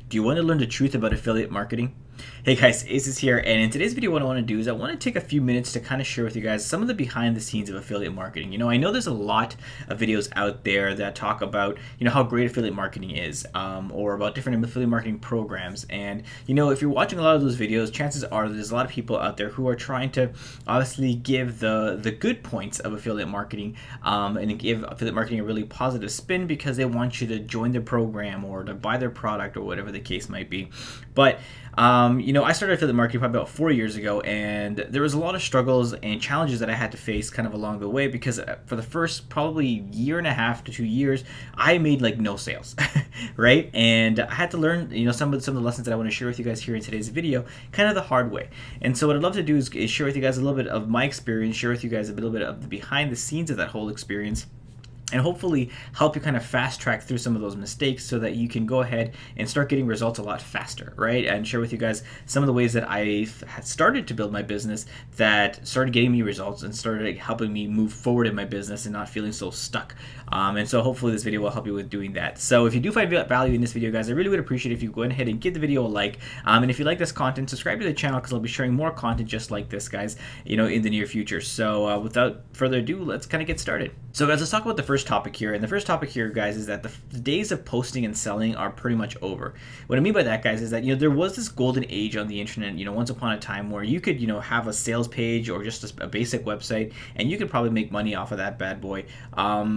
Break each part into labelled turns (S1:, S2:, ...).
S1: Do you want to learn the truth about affiliate marketing? Hey guys, Ace is here, and in today's video what I want to do is I want to take a few minutes to kind of share with you guys some of the behind the scenes of affiliate marketing. I know there's a lot of videos out there that talk about, how great affiliate marketing is, or about different affiliate marketing programs. And, if you're watching a lot of those videos, chances are there's a lot of people out there who are trying to obviously give the good points of affiliate marketing, and give affiliate marketing a really positive spin because they want you to join their program or to buy their product or whatever the case might be. But I started affiliate marketing probably about 4 years ago, and there was a lot of struggles and challenges that I had to face kind of along the way because for the first probably year and a half to 2 years, I made like no sales, right? And I had to learn, some of the lessons that I want to share with you guys here in today's video, kind of the hard way. And so what I'd love to do is share with you guys a little bit of my experience, share with you guys a little bit of the behind the scenes of that whole experience, and hopefully help you kind of fast track through some of those mistakes so that you can go ahead and start getting results a lot faster, right? And share with you guys some of the ways that I started to build my business that started getting me results and started helping me move forward in my business and not feeling so stuck. And so hopefully this video will help you with doing that. So if you do find value in this video, guys, I really would appreciate if you go ahead and give the video a like. And if you like this content, subscribe to the channel because I'll be sharing more content just like this, guys, in the near future. So without further ado, let's kind of get started. So guys, let's talk about the first topic here. And the first topic here, guys, is that the days of posting and selling are pretty much over. What I mean by that, guys, is that there was this golden age on the internet, once upon a time where you could have a sales page or just a basic website, and you could probably make money off of that bad boy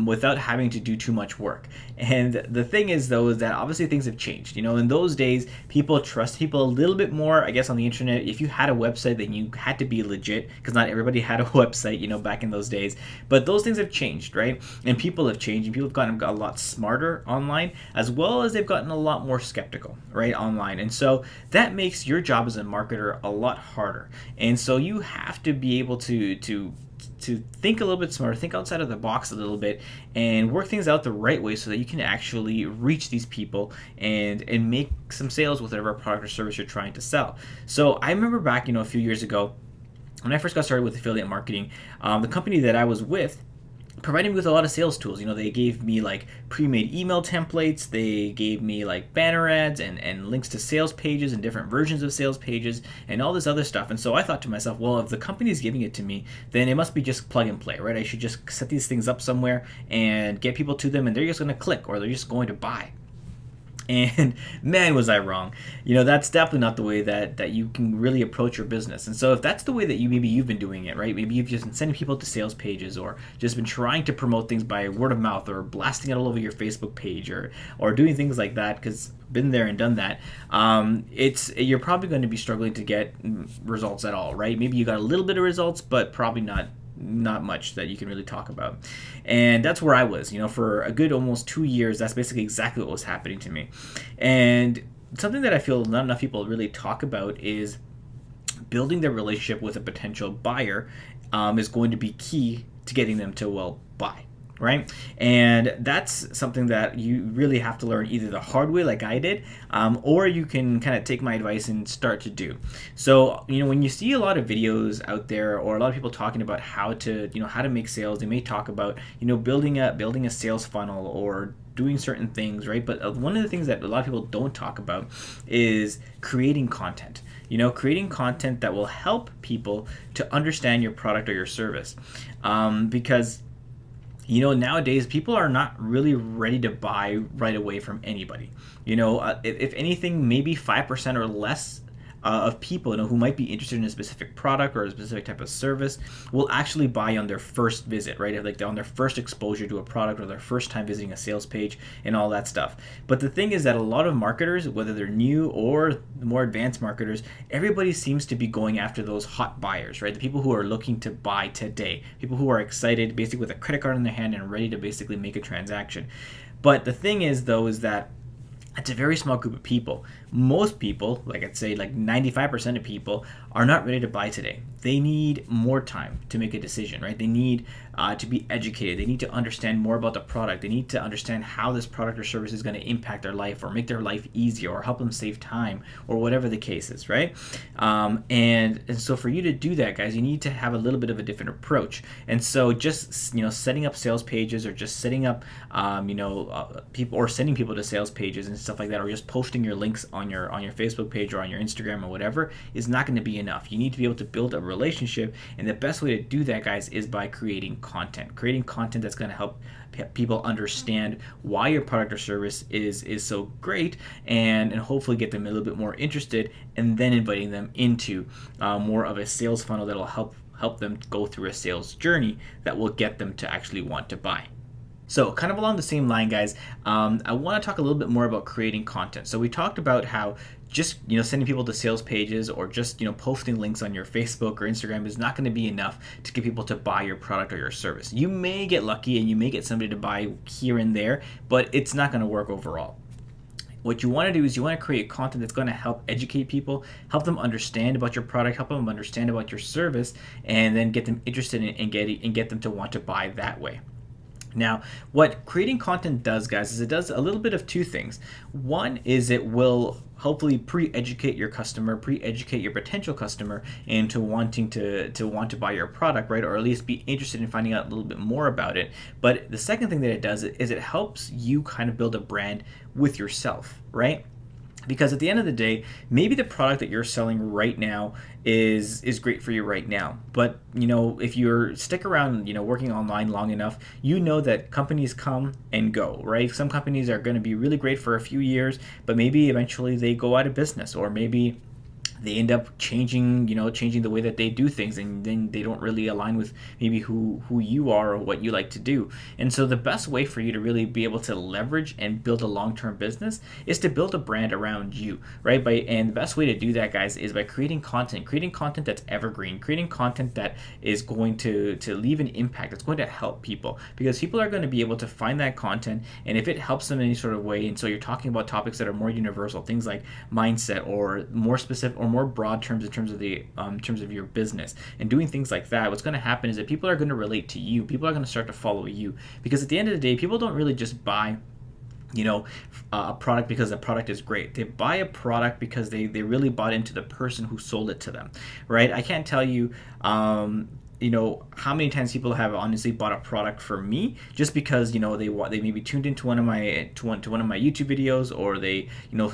S1: without having to do too much work. And the thing is, though, is that obviously things have changed. In those days, people trust people a little bit more, I guess, on the internet. If you had a website, then you had to be legit because not everybody had a website, back in those days. But those things have changed, right? And people have changed, and people have gotten a lot smarter online, as well as they've gotten a lot more skeptical, right, online. And so that makes your job as a marketer a lot harder. And so you have to be able to think a little bit smarter, think outside of the box a little bit, and work things out the right way so that you can actually reach these people and make some sales with whatever product or service you're trying to sell. So I remember back, a few years ago, when I first got started with affiliate marketing, the company that I was with provided me with a lot of sales tools. They gave me like pre-made email templates, they gave me like banner ads and links to sales pages and different versions of sales pages and all this other stuff. And so I thought to myself, well, if the company's giving it to me, then it must be just plug and play, right? I should just set these things up somewhere and get people to them, and they're just going to click or they're just going to buy. And man, was I wrong. That's definitely not the way that you can really approach your business. And so if that's the way that you've been doing it, right? Maybe you've just been sending people to sales pages or just been trying to promote things by word of mouth or blasting it all over your Facebook page or doing things like that, because been there and done that. You're probably going to be struggling to get results at all, right? Maybe you got a little bit of results, but probably not much that you can really talk about. And that's where I was, for a good almost 2 years. That's basically exactly what was happening to me. And something that I feel not enough people really talk about is building their relationship with a potential buyer is going to be key to getting them to, buy. Right? And that's something that you really have to learn either the hard way like I did, or you can kind of take my advice and start to do. So, when you see a lot of videos out there or a lot of people talking about how to make sales, they may talk about, building a sales funnel or doing certain things, right? But one of the things that a lot of people don't talk about is creating content. Creating content that will help people to understand your product or your service. Because nowadays people are not really ready to buy right away from anybody. If anything, maybe 5% or less of people who might be interested in a specific product or a specific type of service will actually buy on their first visit, right? Like on their first exposure to a product or their first time visiting a sales page and all that stuff. But the thing is that a lot of marketers, whether they're new or more advanced marketers, everybody seems to be going after those hot buyers, right? The people who are looking to buy today, people who are excited, basically with a credit card in their hand and ready to basically make a transaction. But the thing is, though, is that it's a very small group of people. Most people, like I'd say like 95% of people, are not ready to buy today. they need more time to make a decision, right? They need to be educated. They need to understand more about the product. They need to understand how this product or service is going to impact their life or make their life easier or help them save time or whatever the case is, right? And so for you to do that, guys, you need to have a little bit of a different approach. And so just, setting up sales pages or just setting up, people or sending people to sales pages and stuff like that, or just posting your links on your Facebook page or on your Instagram or whatever is not going to be enough. You need to be able to build a relationship, and the best way to do that, guys, is by creating content that's going to help people understand why your product or service is so great, and hopefully get them a little bit more interested, and then inviting them into more of a sales funnel that'll help them go through a sales journey that will get them to actually want to buy. So kind of along the same line, guys, I want to talk a little bit more about creating content. So we talked about how just sending people to sales pages or just posting links on your Facebook or Instagram is not going to be enough to get people to buy your product or your service. You may get lucky and you may get somebody to buy here and there, but it's not going to work overall. What you want to do is you want to create content that's going to help educate people, help them understand about your product, help them understand about your service, and then get them interested and get them to want to buy that way. Now, what creating content does, guys, is it does a little bit of two things. One is it will hopefully pre-educate your customer, pre-educate your potential customer into wanting to want to buy your product, right? Or at least be interested in finding out a little bit more about it. But the second thing that it does is it helps you kind of build a brand with yourself, right? Because at the end of the day, maybe the product that you're selling right now is great for you right now. But if you're stick around, working online long enough, that companies come and go, right? Some companies are going to be really great for a few years, but maybe eventually they go out of business, or maybe they end up changing the way that they do things, and then they don't really align with maybe who you are or what you like to do. And so the best way for you to really be able to leverage and build a long-term business is to build a brand around you, right? And the best way to do that, guys, is by creating content that's evergreen, creating content that is going to leave an impact, that's going to help people, because people are going to be able to find that content, and if it helps them in any sort of way. And so you're talking about topics that are more universal, things like mindset, or more specific or more broad terms in terms of your business, and doing things like that, what's going to happen is that people are going to relate to you. People are going to start to follow you, because at the end of the day, people don't really just buy a product because the product is great. They buy a product because they really bought into the person who sold it to them, right? I can't tell you how many times people have honestly bought a product for me just because they maybe tuned into one of my YouTube videos, or they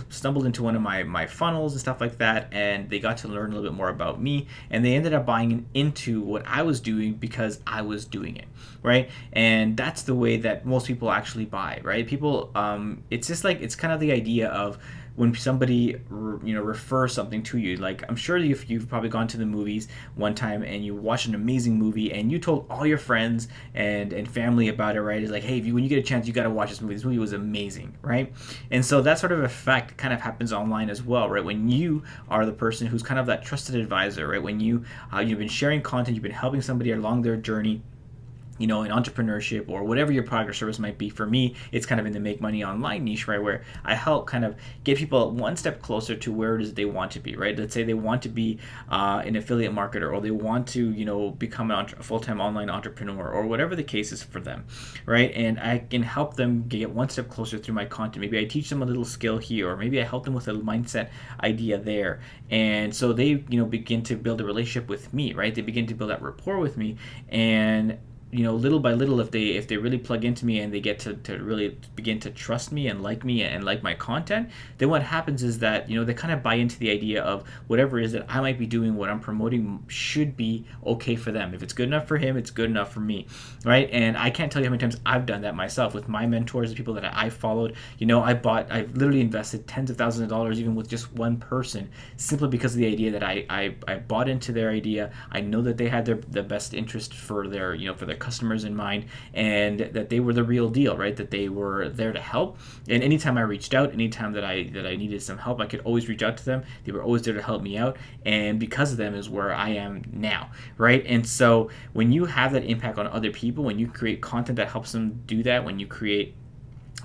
S1: stumbled into one of my funnels and stuff like that, and they got to learn a little bit more about me, and they ended up buying into what I was doing because I was doing it, right? And that's the way that most people actually buy, right? People, it's just like, it's kind of the idea of when somebody refers something to you. Like, I'm sure you've probably gone to the movies one time and you watched an amazing movie and you told all your friends and family about it, right? It's like, hey, when you get a chance, you got to watch this movie. This movie was amazing, right? And so that sort of effect kind of happens online as well, right? When you are the person who's kind of that trusted advisor, right? When you've been sharing content, you've been helping somebody along their journey, in entrepreneurship or whatever your product or service might be. For me, it's kind of in the make money online niche, right, where I help kind of get people one step closer to where it is they want to be, right? Let's say they want to be an affiliate marketer, or they want to, become a full-time online entrepreneur, or whatever the case is for them, right? And I can help them get one step closer through my content. Maybe I teach them a little skill here, or maybe I help them with a mindset idea there. And so they, begin to build a relationship with me, right? They begin to build that rapport with me, and little by little, if they really plug into me and they get to really begin to trust me and like my content, then what happens is that they kind of buy into the idea of whatever it is that I might be doing, what I'm promoting should be okay for them. If it's good enough for him, it's good enough for me, right? And I can't tell you how many times I've done that myself with my mentors, the people that I followed. I've literally invested tens of thousands of dollars even with just one person, simply because of the idea that I bought into their idea. I know that they had the best interest for their customers in mind, and that they were the real deal, right? That they were there to help. And anytime I reached out, anytime that I needed some help, I could always reach out to them. They were always there to help me out, and because of them is where I am now, right? And so when you have that impact on other people, when you create content that helps them do that, when you create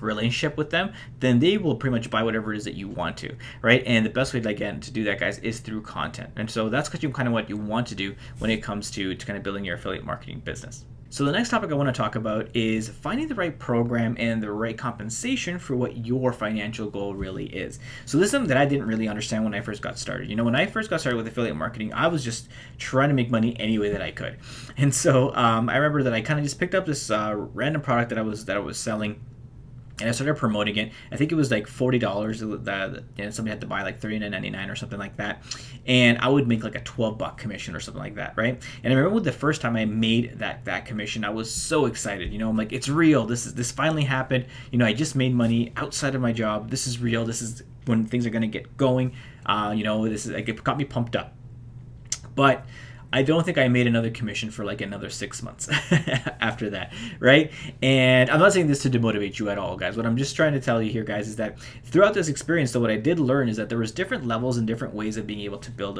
S1: relationship with them, then they will pretty much buy whatever it is that you want to, right? And the best way, again, to do that, guys, is through content. And so that's kind of what you want to do when it comes to kind of building your affiliate marketing business. So the next topic I want to talk about is finding the right program and the right compensation for what your financial goal really is. So this is something that I didn't really understand when I first got started. You know, when I first got started with affiliate marketing, I was just trying to make money any way that I could. And so I remember that I kind of just picked up this random product that I was selling. And I started promoting it. I think it was like $40 that somebody had to buy like $39.99 or something like that. And I would make like a $12 commission or something like that, right? And I remember the first time I made that commission, I was so excited. You know, I'm like, it's real. This finally happened. You know, I just made money outside of my job. This is real. This is when things are gonna get going. You know, this is like, it got me pumped up. But I don't think I made another commission for like another 6 months after that, right? And I'm not saying this to demotivate you at all, guys. What I'm just trying to tell you here, guys, is that throughout this experience, so what I did learn is that there was different levels and different ways of being able to build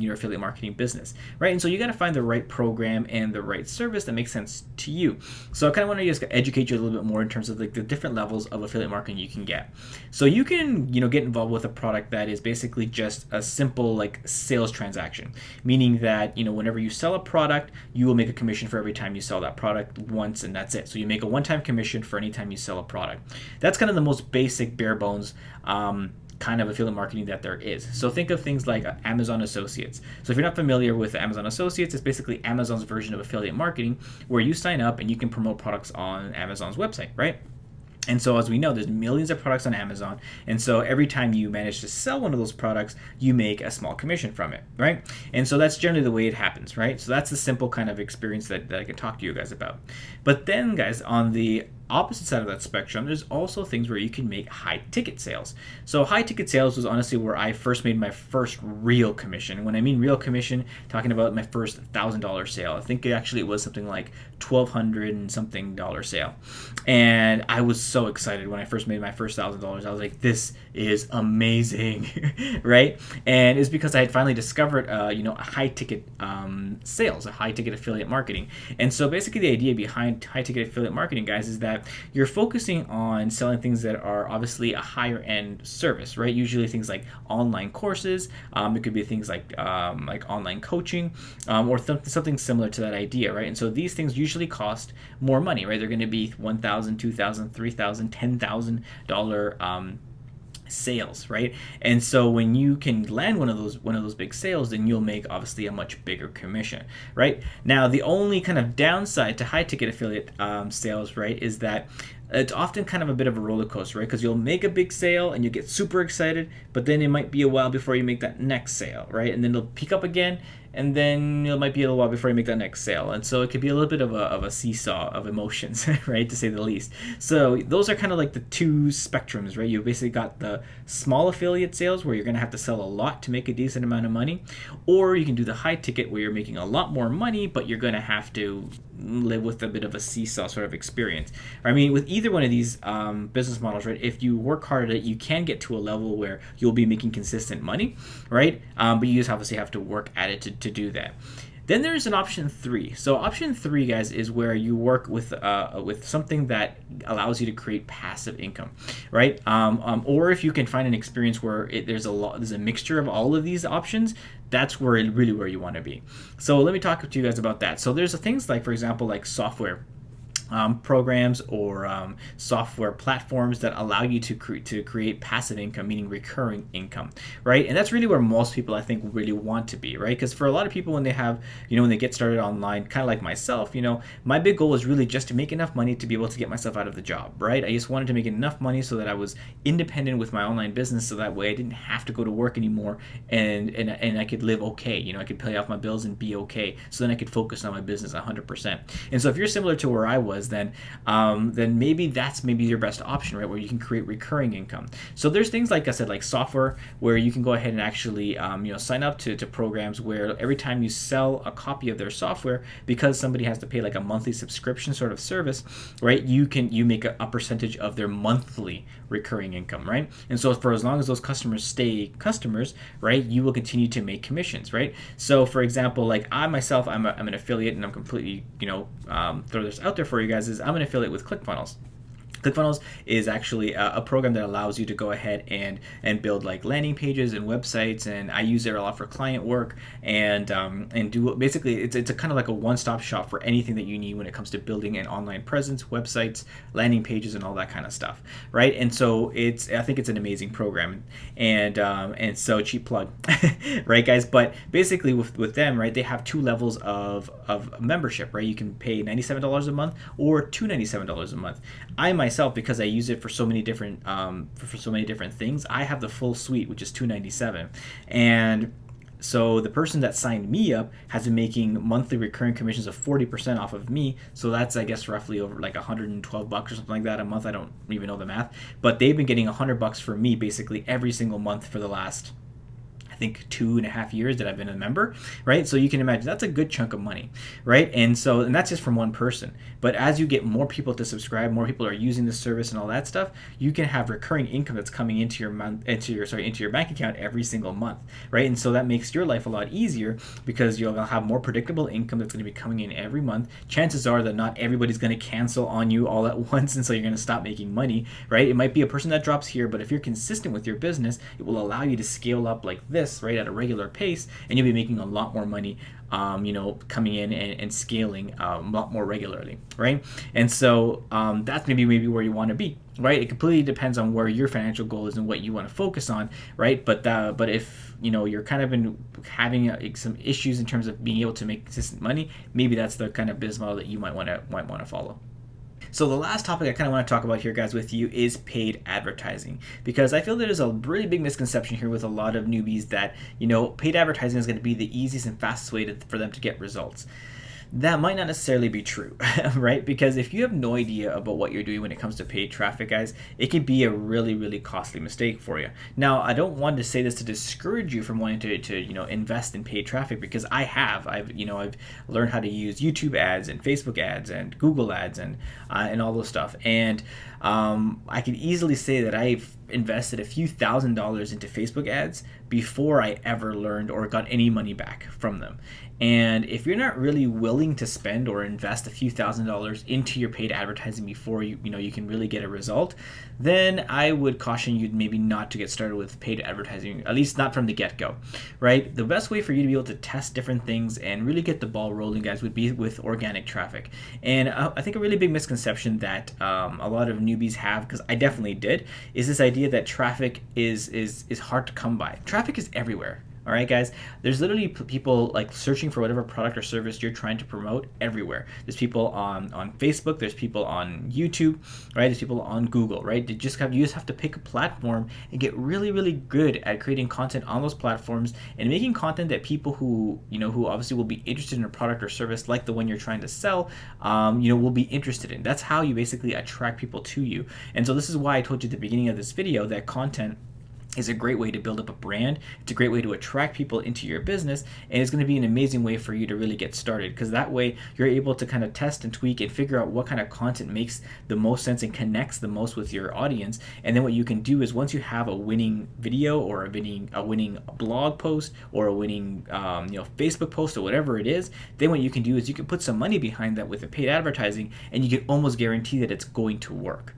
S1: your affiliate marketing business, right? And so you got to find the right program and the right service that makes sense to you. So I kind of want to just educate you a little bit more in terms of like the different levels of affiliate marketing you can get. So you can, get involved with a product that is basically just a simple like sales transaction, meaning that whenever you sell a product, you will make a commission for every time you sell that product once, and that's it. So you make a one-time commission for any time you sell a product. That's kind of the most basic, bare bones kind of affiliate marketing that there is. So think of things like Amazon Associates. So if you're not familiar with Amazon Associates, it's basically Amazon's version of affiliate marketing, where you sign up and you can promote products on Amazon's website, right? And so as we know, there's millions of products on Amazon. And so every time you manage to sell one of those products, you make a small commission from it, right? And so that's generally the way it happens, right? So that's the simple kind of experience that I can talk to you guys about. But then, guys, on the opposite side of that spectrum, there's also things where you can make high ticket sales. So high ticket sales was honestly where I first made my first real commission. When I mean real commission, talking about my first $1,000 sale. I think it was something like $1,200 and something sale. And I was so excited when I first made my first $1,000. I was like, this is amazing, right? And it's because I had finally discovered, a high ticket sales, a high ticket affiliate marketing. And so basically the idea behind high ticket affiliate marketing, guys, is that you're focusing on selling things that are obviously a higher end service, right? Usually things like online courses. It could be things like online coaching, or something similar to that idea, right? And so these things usually cost more money, right? They're going to be $1,000, $2,000, $3,000, $10,000 sales, right? And so when you can land one of those big sales, then you'll make obviously a much bigger commission, right? Now the only kind of downside to high ticket affiliate sales, right, is that it's often kind of a bit of a roller coaster, right? Because you'll make a big sale and you get super excited, but then it might be a while before you make that next sale, right? And then it'll peak up again, and then it might be a little while before you make that next sale. And so it could be a little bit of a seesaw of emotions, right, to say the least. So those are kind of like the two spectrums, right? You've basically got the small affiliate sales where you're going to have to sell a lot to make a decent amount of money, or you can do the high ticket where you're making a lot more money, but you're going to have to live with a bit of a seesaw sort of experience. I mean, with either one of these business models, right, if you work hard at it, you can get to a level where you'll be making consistent money, right? But you just obviously have to work at it to do that. Then there's an option 3. So option 3, guys, is where you work with something that allows you to create passive income, right? Or if you can find an experience where there's a mixture of all of these options, that's where you want to be. So let me talk to you guys about that. So there's things like, for example, like software programs or software platforms that allow you to create passive income, meaning recurring income, right? And that's really where most people, I think, really want to be, right? Because for a lot of people, when they have, when they get started online, kind of like myself, my big goal was really just to make enough money to be able to get myself out of the job, right? I just wanted to make enough money so that I was independent with my online business, so that way I didn't have to go to work anymore, and I could live okay. I could pay off my bills and be okay, so then I could focus on my business 100%. And so if you're similar to where I was, then maybe that's your best option, right? Where you can create recurring income. So there's things like I said, like software, where you can go ahead and actually sign up to programs where every time you sell a copy of their software, because somebody has to pay like a monthly subscription sort of service, right? You make a percentage of their monthly recurring income, right? And so for as long as those customers stay customers, right, you will continue to make commissions, right? So for example, like I myself, I'm an affiliate, and I'm completely throw this out there for you guys, is I'm an affiliate with ClickFunnels. ClickFunnels is actually a program that allows you to go ahead and build like landing pages and websites, and I use it a lot for client work and do basically it's a kind of like a one-stop shop for anything that you need when it comes to building an online presence, websites, landing pages, and all that kind of stuff, right? And so I think it's an amazing program, and so cheap plug, right, guys? But basically with them, right, they have two levels of membership, right? You can pay $97 a month or $297 a month. I myself, because I use it for so many different things, I have the full suite, which is $297, and so the person that signed me up has been making monthly recurring commissions of 40% off of me. So that's, I guess, roughly over like $112 or something like that a month. I don't even know the math, but they've been getting $100 for me basically every single month for the last, I think, 2.5 years that I've been a member, right? So you can imagine that's a good chunk of money, right? And that's just from one person. But as you get more people to subscribe, more people are using the service and all that stuff, you can have recurring income that's coming into your bank account every single month, right? And so that makes your life a lot easier because you'll have more predictable income that's going to be coming in every month. Chances are that not everybody's going to cancel on you all at once, and so you're going to stop making money, right? It might be a person that drops here, but if you're consistent with your business, it will allow you to scale up like this, right, at a regular pace, and you'll be making a lot more money, coming in and scaling a lot more regularly, right? And so that's maybe where you want to be, right? It completely depends on where your financial goal is and what you want to focus on, right? But if you're kind of been having some issues in terms of being able to make consistent money, maybe that's the kind of business model that you might want to follow. So the last topic I kind of want to talk about here, guys, with you is paid advertising, because I feel there's a really big misconception here with a lot of newbies that, paid advertising is going to be the easiest and fastest way for them to get results. That might not necessarily be true, right? Because if you have no idea about what you're doing when it comes to paid traffic, guys, it can be a really, really costly mistake for you. Now, I don't want to say this to discourage you from wanting to invest in paid traffic, because I've learned how to use YouTube ads and Facebook ads and Google ads and all those stuff. And I can easily say that I've invested a few $1,000s into Facebook ads before I ever learned or got any money back from them. And if you're not really willing to spend or invest a few $1,000s into your paid advertising before you can really get a result, then I would caution you maybe not to get started with paid advertising, at least not from the get-go, right? The best way for you to be able to test different things and really get the ball rolling, guys, would be with organic traffic. And I think a really big misconception that a lot of newbies have, because I definitely did, is this idea that traffic is hard to come by. Traffic is everywhere. All right, guys, there's literally people like searching for whatever product or service you're trying to promote everywhere. There's people on Facebook, there's people on YouTube, right? There's people on Google, right? You just have to pick a platform and get really, really good at creating content on those platforms and making content that people who obviously will be interested in a product or service like the one you're trying to sell, will be interested in. That's how you basically attract people to you. And so this is why I told you at the beginning of this video that content is a great way to build up a brand. It's a great way to attract people into your business, and it's going to be an amazing way for you to really get started, because that way you're able to kind of test and tweak and figure out what kind of content makes the most sense and connects the most with your audience. And then what you can do is, once you have a winning video or a winning blog post or a winning Facebook post or whatever it is, then what you can do is you can put some money behind that with the paid advertising, and you can almost guarantee that it's going to work.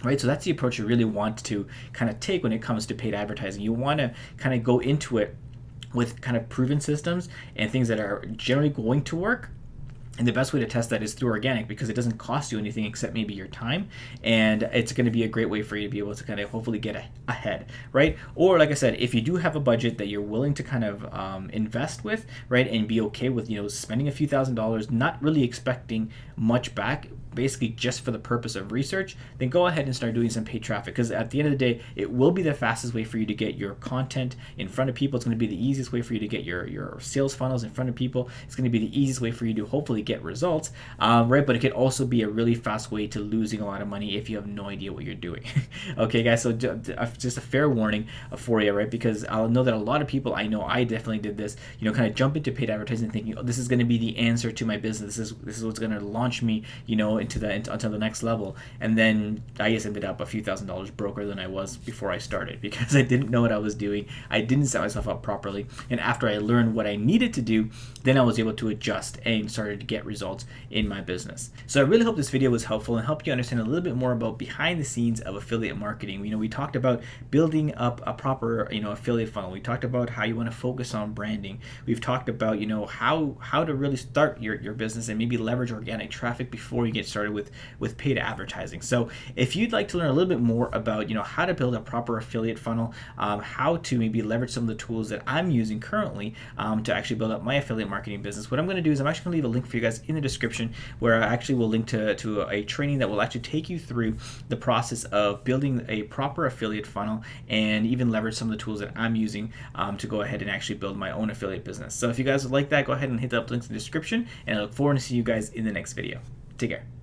S1: Right, so that's the approach you really want to kind of take when it comes to paid advertising. You want to kind of go into it with kind of proven systems and things that are generally going to work. And the best way to test that is through organic, because it doesn't cost you anything except maybe your time, and it's going to be a great way for you to be able to kind of hopefully get ahead, right? Or like I said, if you do have a budget that you're willing to kind of invest with, right, and be okay with spending a few $1,000s, not really expecting much back, basically just for the purpose of research, then go ahead and start doing some paid traffic, because at the end of the day, it will be the fastest way for you to get your content in front of people. It's going to be the easiest way for you to get your sales funnels in front of people. It's going to be the easiest way for you to hopefully get results, right? But it could also be a really fast way to losing a lot of money if you have no idea what you're doing. Okay, guys, so just a fair warning for you, right? Because I'll know that a lot of people, I know I definitely did this, kind of jump into paid advertising thinking, oh, this is going to be the answer to my business. This is what's going to launch me, until the next level. And then I just ended up a few $1,000s broker than I was before I started, because I didn't know what I was doing. I didn't set myself up properly. And after I learned what I needed to do, then I was able to adjust and started get results in my business. So I really hope this video was helpful and helped you understand a little bit more about behind the scenes of affiliate marketing. We talked about building up a proper, affiliate funnel. We talked about how you want to focus on branding. We've talked about, how to really start your business and maybe leverage organic traffic before you get started with paid advertising. So if you'd like to learn a little bit more about, how to build a proper affiliate funnel, how to maybe leverage some of the tools that I'm using currently to actually build up my affiliate marketing business, what I'm going to do is I'm actually going to leave a link for you guys in the description where I actually will link to a training that will actually take you through the process of building a proper affiliate funnel and even leverage some of the tools that I'm using to go ahead and actually build my own affiliate business. So if you guys would like that, go ahead and hit the link in the description, and I look forward to seeing you guys in the next video. Take care.